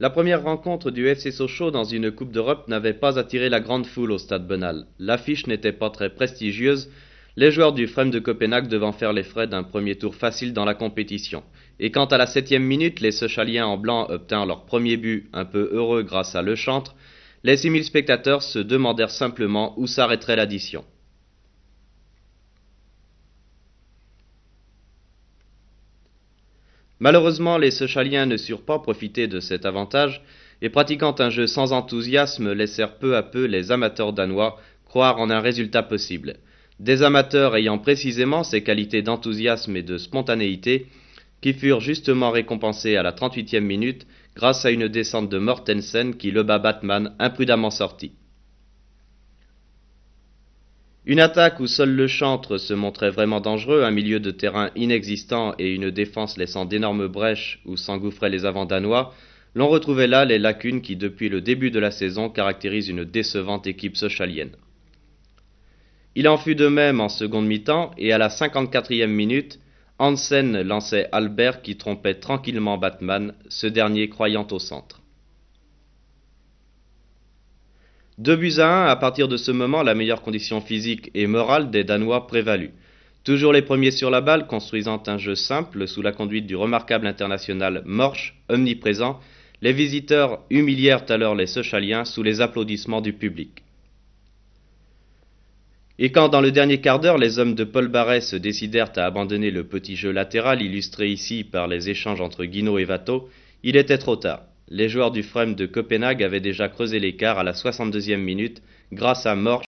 La première rencontre du FC Sochaux dans une Coupe d'Europe n'avait pas attiré la grande foule au Stade Bonal. L'affiche n'était pas très prestigieuse, les joueurs du Frem de Copenhague devant faire les frais d'un premier tour facile dans la compétition. Et quand à la 7e minute, les Sochaliens en blanc obtinrent leur premier but, un peu heureux grâce à Le Chantre, les 6000 spectateurs se demandèrent simplement où s'arrêterait l'addition. Malheureusement, les Sochaliens ne surent pas profiter de cet avantage et pratiquant un jeu sans enthousiasme laissèrent peu à peu les amateurs danois croire en un résultat possible. Des amateurs ayant précisément ces qualités d'enthousiasme et de spontanéité qui furent justement récompensés à la 38e minute grâce à une descente de Mortensen qui leba Batman imprudemment sorti. Une attaque où seul le chantre se montrait vraiment dangereux, un milieu de terrain inexistant et une défense laissant d'énormes brèches où s'engouffraient les avants danois, l'on retrouvait là les lacunes qui depuis le début de la saison caractérisent une décevante équipe sochalienne. Il en fut de même en seconde mi-temps et à la 54e minute, Hansen lançait Albert qui trompait tranquillement Batman, ce dernier croyant au centre. 2 buts à 1, à partir de ce moment, la meilleure condition physique et morale des Danois prévalut. Toujours les premiers sur la balle, construisant un jeu simple sous la conduite du remarquable international Morsch, omniprésent, les visiteurs humilièrent alors les Sochaliens sous les applaudissements du public. Et quand dans le dernier quart d'heure, les hommes de Paul Barret se décidèrent à abandonner le petit jeu latéral illustré ici par les échanges entre Guinaud et Watteau, il était trop tard. Les joueurs du Frem de Copenhague avaient déjà creusé l'écart à la 62e minute grâce à Morsch